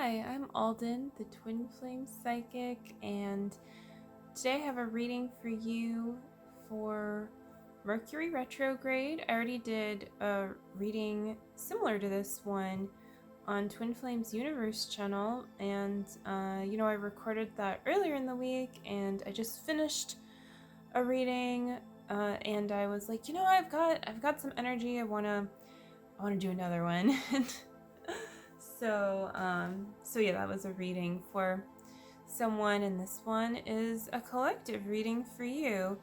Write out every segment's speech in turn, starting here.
Hi, I'm Aldyn, the Twin Flame Psychic, and today I have a reading for you for Mercury Retrograde. I already did a reading similar to this one on Twin Flames Universe channel, and I recorded that earlier in the week, and I just finished a reading, and I was like, I've got some energy. I wanna do another one. So yeah, that was a reading for someone, and this one is a collective reading for you.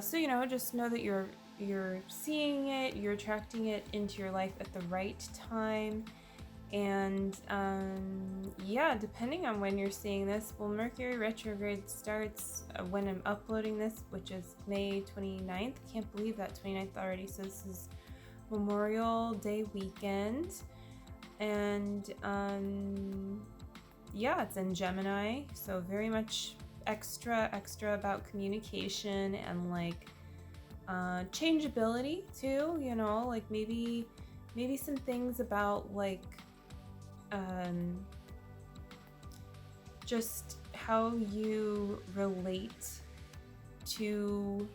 So just know that you're seeing it, you're attracting it into your life at the right time, and yeah, depending on when you're seeing this, well, Mercury retrograde starts when I'm uploading this, which is May 29th. Can't believe that 29th already. So this is Memorial Day weekend. And yeah, it's in Gemini, so very much extra about communication and like changeability too, like maybe some things about like just how you relate to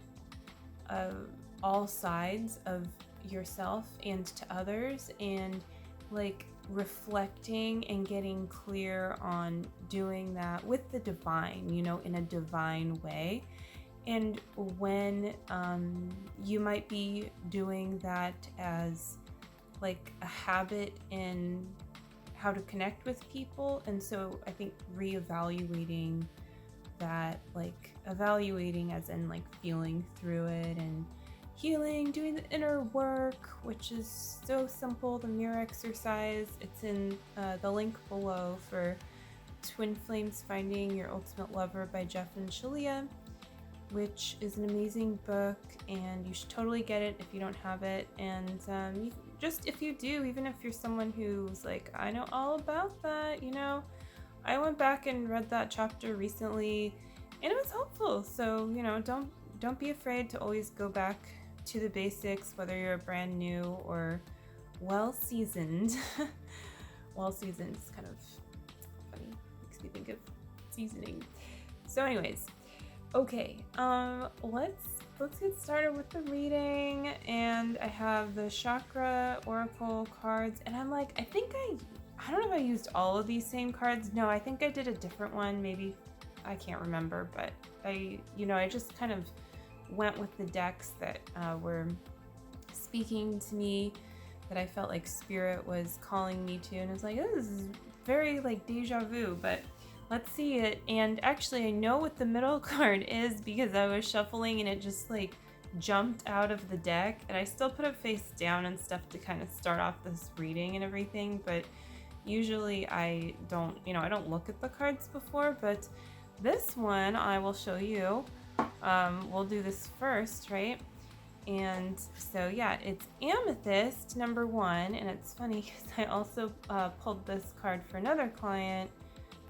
all sides of yourself and to others, and like reflecting and getting clear on doing that with the divine, in a divine way. And when you might be doing that as like a habit in how to connect with people. And so I think reevaluating that, like evaluating as in like feeling through it and healing, doing the inner work, which is so simple, the mirror exercise. It's in the link below for Twin Flames Finding Your Ultimate Lover by Jeff and Shalia, which is an amazing book, and you should totally get it if you don't have it. And if you do, even if you're someone who's like, I know all about that, I went back and read that chapter recently and it was helpful. So, don't be afraid to always go back to the basics, whether you're brand new or well-seasoned. Well-seasoned is kind of funny, makes me think of seasoning. So anyways, okay, let's get started with the reading. And I have the Chakra Oracle cards, and I'm like, I don't know if I used all of these same cards. No, I think I did a different one, maybe, I can't remember, but I just kind of went with the decks that were speaking to me, that I felt like spirit was calling me to, and I was like, oh, this is very like deja vu, but let's see it. And actually I know what the middle card is because I was shuffling and it just like jumped out of the deck, and I still put it face down and stuff to kind of start off this reading and everything, but usually I don't look at the cards before, but this one I will show you. We'll do this first, right? And so yeah, it's Amethyst number 1, and it's funny because I also pulled this card for another client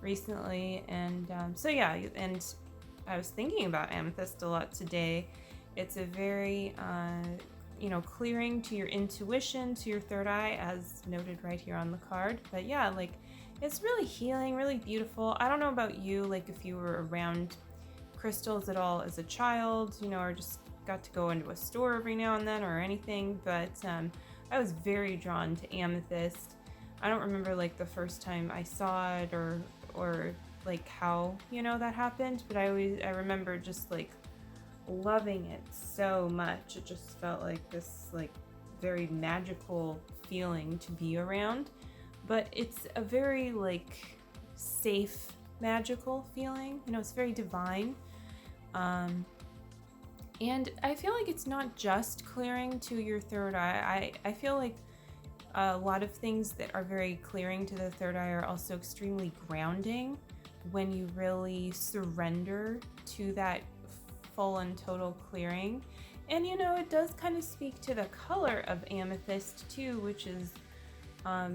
recently, and so yeah, and I was thinking about Amethyst a lot today. It's a very clearing to your intuition, to your third eye, as noted right here on the card. But yeah, like it's really healing, really beautiful. I don't know about you, like if you were around crystals at all as a child, or just got to go into a store every now and then or anything, but I was very drawn to Amethyst. I don't remember like the first time I saw it or like how that happened, but I remember just like loving it so much. It just felt like this like very magical feeling to be around, but it's a very like safe magical feeling, it's very divine. And I feel like it's not just clearing to your third eye. I feel like a lot of things that are very clearing to the third eye are also extremely grounding when you really surrender to that full and total clearing. And it does kind of speak to the color of Amethyst too, which is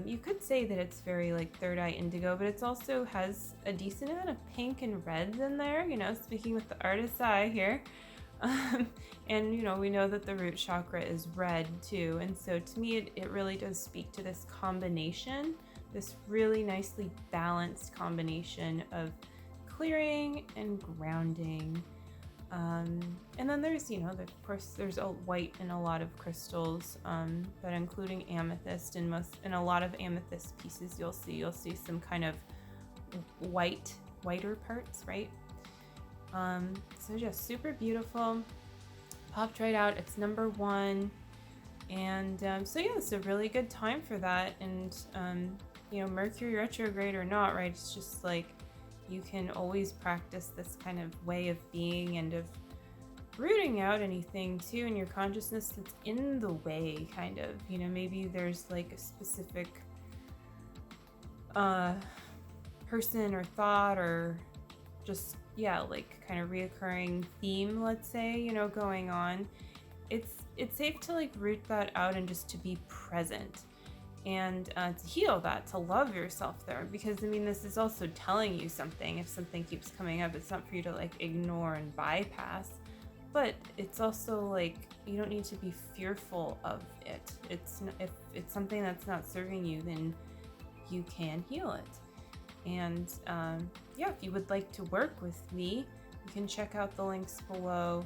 you could say that it's very like third eye indigo, but it also has a decent amount of pink and reds in there, speaking with the artist's eye here. And we know that the root chakra is red too, and so to me it really does speak to this combination this really nicely balanced combination of clearing and grounding. And then there's, of course, there's a white in a lot of crystals, but including amethyst, and a lot of amethyst pieces you'll see some kind of whiter parts, right? So just super beautiful. Popped right out. It's number 1. And so yeah, it's a really good time for that. And Mercury retrograde or not, right? It's just like you can always practice this kind of way of being and of rooting out anything too in your consciousness that's in the way, kind of. Maybe there's like a specific person or thought or just like kind of reoccurring theme, let's say, going on. It's safe to like root that out and just to be present and to heal that, to love yourself there, because this is also telling you something. If something keeps coming up, it's not for you to like ignore and bypass, but it's also like you don't need to be fearful of it. If it's something that's not serving you, then you can heal it. And if you would like to work with me, you can check out the links below.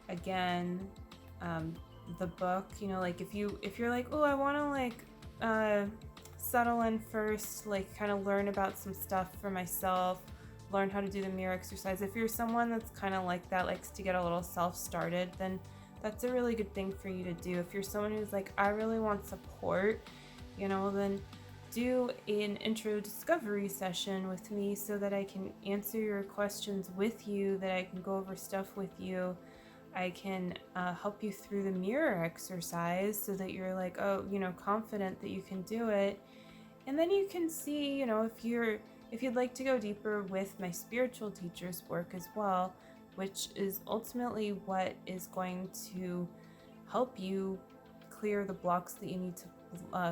Again, the book, like if you're like, oh, I want to like settle in first, like kind of learn about some stuff for myself, learn how to do the mirror exercise. If you're someone that's kind of like that, likes to get a little self-started, then that's a really good thing for you to do. If you're someone who's like, I really want support, then do an intro discovery session with me so that I can answer your questions with you, that I can go over stuff with you. I can help you through the mirror exercise so that you're like, confident that you can do it. And then you can see, if you'd like to go deeper with my spiritual teacher's work as well, which is ultimately what is going to help you clear the blocks that you need to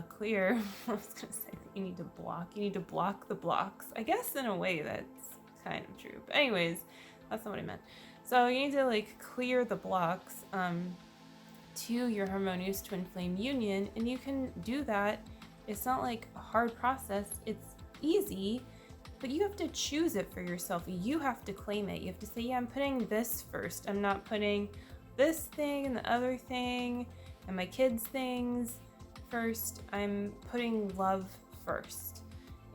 clear. I was going to say that you need to block. You need to block the blocks. I guess in a way that's kind of true. But anyways, that's not what I meant. So you need to like clear the blocks to your harmonious twin flame union, and you can do that. It's not like a hard process. It's easy, but you have to choose it for yourself. You have to claim it. You have to say, yeah, I'm putting this first. I'm not putting this thing and the other thing and my kids' things first. I'm putting love first.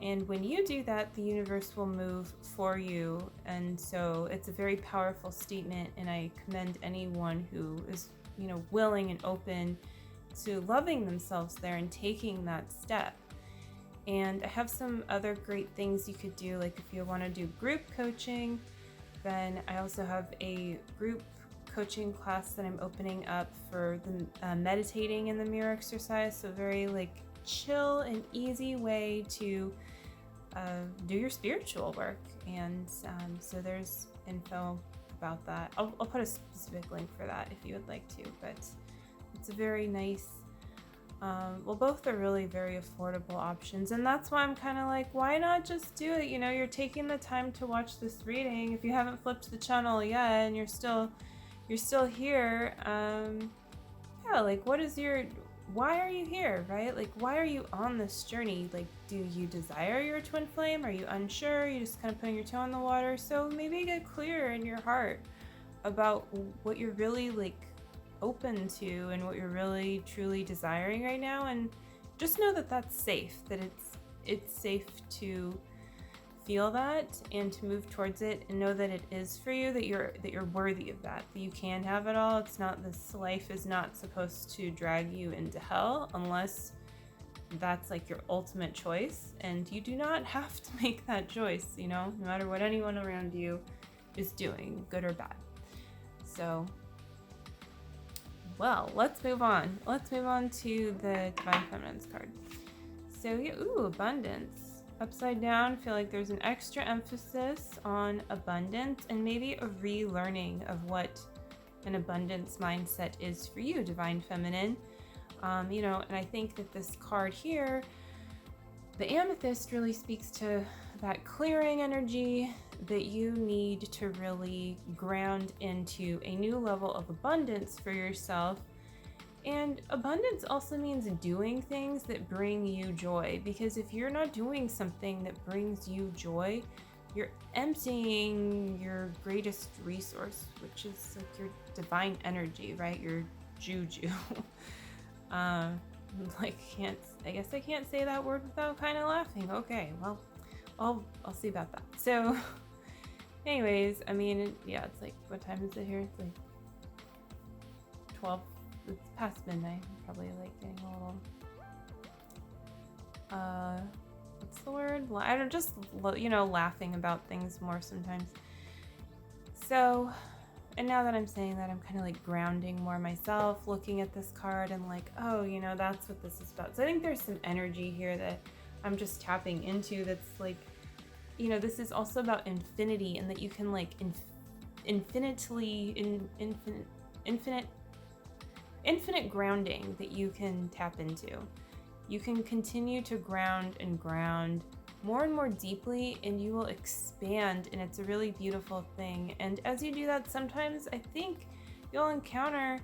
And when you do that, the universe will move for you. And so it's a very powerful statement, and I commend anyone who is, willing and open to loving themselves there and taking that step. And I have some other great things you could do, like if you want to do group coaching, then I also have a group coaching class that I'm opening up for the meditating in the mirror exercise. So very like chill and easy way to do your spiritual work. And so there's info about that. I'll put a specific link for that if you would like to, but it's a very nice, both are really very affordable options. And that's why I'm kind of like, why not just do it? You're taking the time to watch this reading. If you haven't flipped the channel yet and you're still here, like why are you here, right? Like, why are you on this journey? Like, do you desire your twin flame? Are you unsure? You're just kind of putting your toe in the water? So maybe get clear in your heart about what you're really like open to and what you're really truly desiring right now, and just know that that's safe, that it's safe to feel that and to move towards it, and know that it is for you, that you're worthy of that you can have it all. It's not, this life is not supposed to drag you into hell unless that's like your ultimate choice, and you do not have to make that choice, no matter what anyone around you is doing, good or bad. So let's move on. Let's move on to the Divine Feminine's card. So yeah, abundance. Upside down, I feel like there's an extra emphasis on abundance and maybe a relearning of what an abundance mindset is for you, Divine Feminine. And I think that this card here, the amethyst, really speaks to that clearing energy that you need to really ground into a new level of abundance for yourself. And abundance also means doing things that bring you joy, because if you're not doing something that brings you joy, you're emptying your greatest resource, which is like your divine energy, right? Your juju. Like I guess I can't say that word without kind of laughing. Okay, well, I'll see about that. So, anyways, I mean, yeah, it's like, what time is it here? It's like 12. It's past midnight. I'm probably like getting a little what's the word? I don't just laughing about things more sometimes. So, and now that I'm saying that, I'm kind of like grounding more myself, looking at this card and like, oh, that's what this is about. So I think there's some energy here that I'm just tapping into that's like, this is also about infinity, and that you can like infinite grounding that you can tap into. You can continue to ground and ground more and more deeply, and you will expand, and it's a really beautiful thing. And as you do that, sometimes I think you'll encounter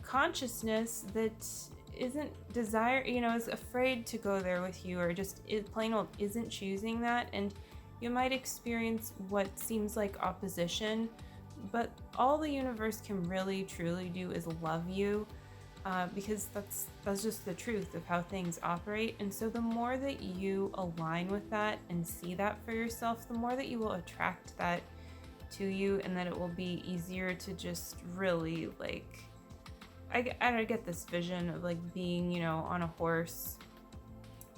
consciousness that isn't is afraid to go there with you, or just plain old isn't choosing that, and you might experience what seems like opposition, but all the universe can really truly do is love you, because that's just the truth of how things operate. And so the more that you align with that and see that for yourself, the more that you will attract that to you, and that it will be easier to just really like, I get this vision of like being, on a horse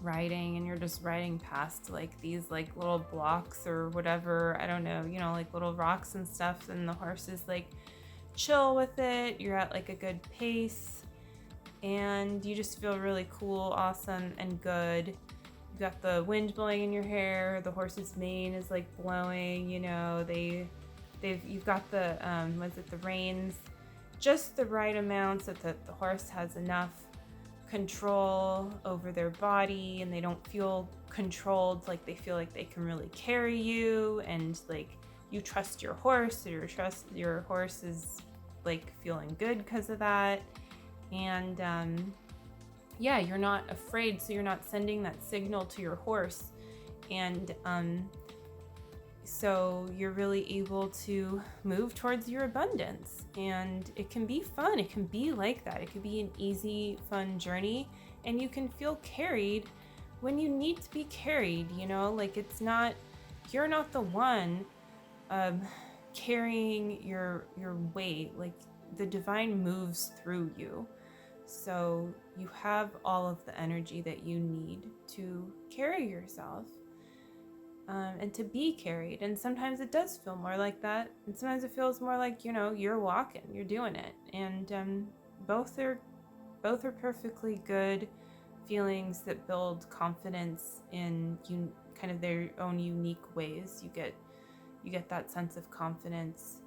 riding, and you're just riding past like these like little blocks or whatever, I don't know, like little rocks and stuff, and the horse is like chill with it. You're at like a good pace, and you just feel really cool, awesome, and good. You got the wind blowing in your hair, the horse's mane is like blowing, you've got the the reins just the right amounts so that the horse has enough control over their body, and they don't feel controlled, like they feel like they can really carry you, and like you trust your horse, or your horse is like feeling good because of that. And you're not afraid, so you're not sending that signal to your horse, and so you're really able to move towards your abundance. And it can be fun. It can be like that. It could be an easy, fun journey, and you can feel carried when you need to be carried, like you're not the one carrying your weight, like the divine moves through you. So you have all of the energy that you need to carry yourself. And to be carried. And sometimes it does feel more like that, and sometimes it feels more like you're walking, you're doing it. And both are perfectly good feelings that build confidence in kind of their own unique ways. You get that sense of confidence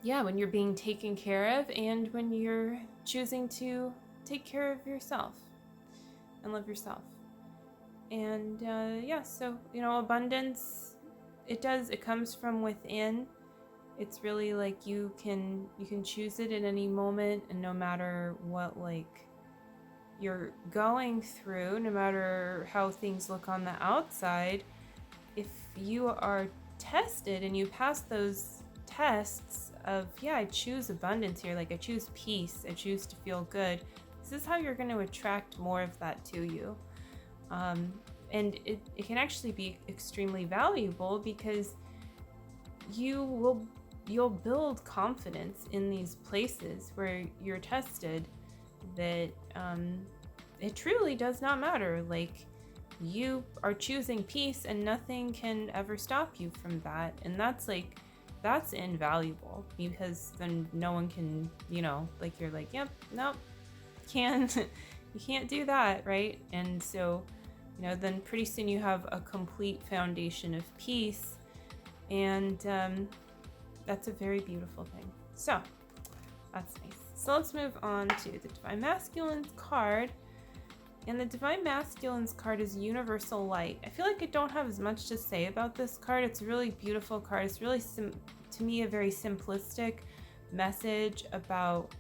when you're being taken care of, and when you're choosing to take care of yourself and love yourself. And so abundance, it comes from within. It's really like you can choose it at any moment, and no matter what like you're going through, no matter how things look on the outside, if you are tested and you pass those tests of I choose abundance here, like I choose peace, I choose to feel good, this is how you're going to attract more of that to you. And it can actually be extremely valuable, because you'll build confidence in these places where you're tested, that it truly does not matter. Like, you are choosing peace, and nothing can ever stop you from that. And that's invaluable, because then no one can, like you're like, yep, nope, you can't do that, right? And so then pretty soon you have a complete foundation of peace, and that's a very beautiful thing. So that's nice. So let's move on to the Divine Masculine's card. And the Divine Masculine's card is Universal Light. I feel like I don't have as much to say about this card. It's a really beautiful card. It's really, to me, a very simplistic message about,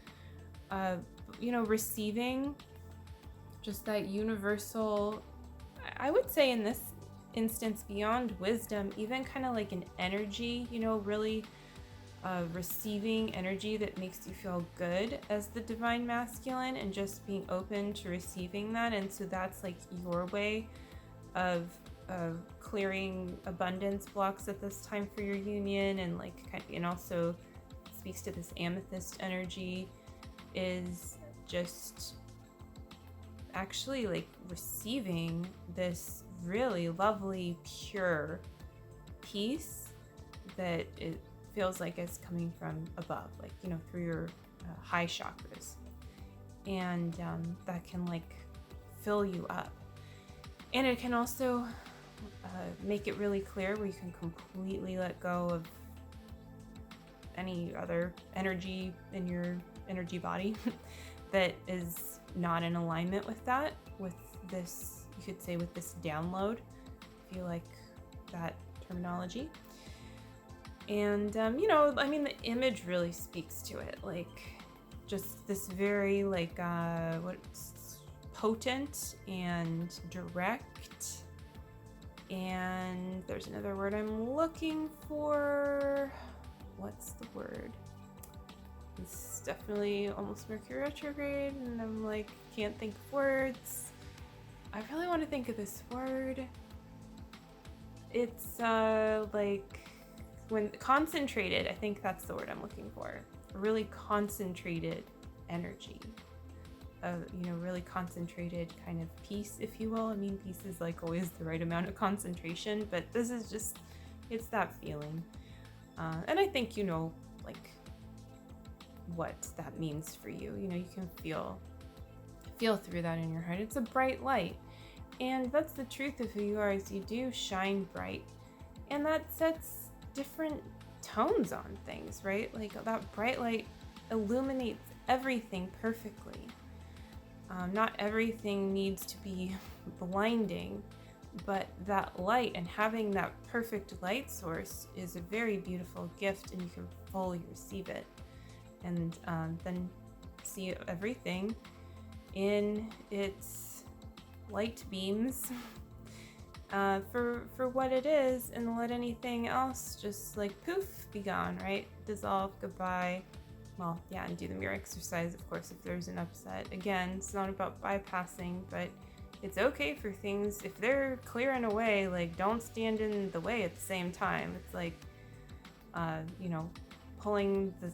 receiving just that universal, I would say in this instance, beyond wisdom, even kind of like an energy, really receiving energy that makes you feel good as the divine masculine, and just being open to receiving that. And so that's like your way of clearing abundance blocks at this time for your union, and and also speaks to this amethyst energy, is just actually like receiving this really lovely, pure peace that it feels like it's coming from above, through your high chakras. And that can fill you up. And it can also make it really clear where you can completely let go of any other energy in your energy body that is not in alignment with that, with this, you could say, with this download, if you like that terminology. And, the image really speaks to it, just this very, potent and direct. And there's another word I'm looking for. What's the word? It's definitely almost Mercury Retrograde, and I'm can't think of words. I really want to think of this word. It's when concentrated, I think that's the word I'm looking for. Really concentrated energy. Really concentrated kind of peace, if you will. I mean, peace is always the right amount of concentration, but this is just, it's that feeling. And I think what that means for you. You can feel through that in your heart. It's a bright light. And that's the truth of who you are, is you do shine bright. And that sets different tones on things, right? That bright light illuminates everything perfectly. Not everything needs to be blinding, but that light and having that perfect light source is a very beautiful gift, and you can fully receive it. And then see everything in its light beams for what it is, and let anything else just poof, be gone, right? Dissolve, goodbye. Well, yeah, and do the mirror exercise, of course, if there's an upset. Again, it's not about bypassing, but it's okay for things, if they're clearing away, don't stand in the way at the same time. It's pulling the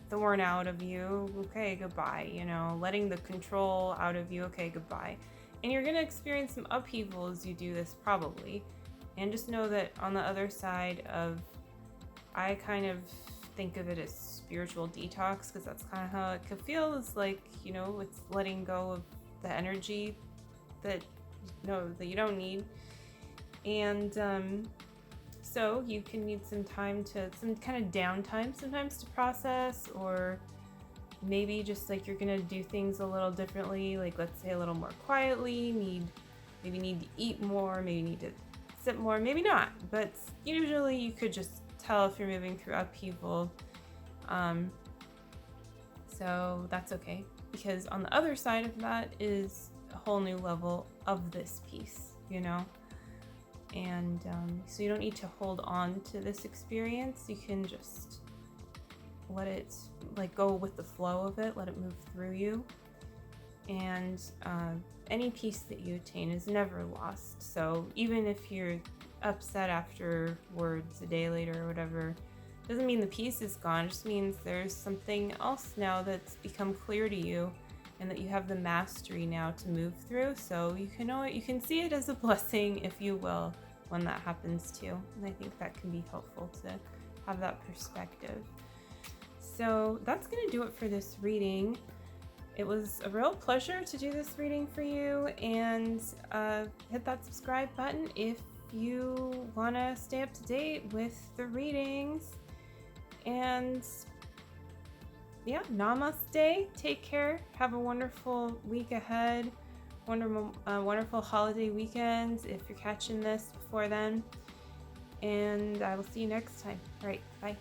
thorn out of you, okay, goodbye. Letting the control out of you, okay, goodbye. And you're going to experience some upheaval as you do this, probably. And just know that on the other side of, I kind of think of it as spiritual detox, because that's kind of how it could feel. It's it's letting go of the energy that you don't need. And so you can need some kind of downtime sometimes to process, or maybe just you're gonna do things a little differently, let's say a little more quietly, maybe need to eat more, maybe need to sit more, maybe not, but usually you could just tell if you're moving through upheaval. So that's okay, because on the other side of that is a whole new level of this piece, and so you don't need to hold on to this experience. You can just let it go with the flow of it, let it move through you. And any peace that you attain is never lost. So even if you're upset afterwards, a day later or whatever, doesn't mean the peace is gone. It just means there's something else now that's become clear to you, and that you have the mastery now to move through. So you can see it as a blessing, if you will, when that happens too. And I think that can be helpful to have that perspective. So that's going to do it for this reading. It was a real pleasure to do this reading for you, and hit that subscribe button if you want to stay up to date with the readings. And yeah, namaste. Take care. Have a wonderful week ahead. Wonderful holiday weekend if you're catching this before then. And I will see you next time. All right, bye.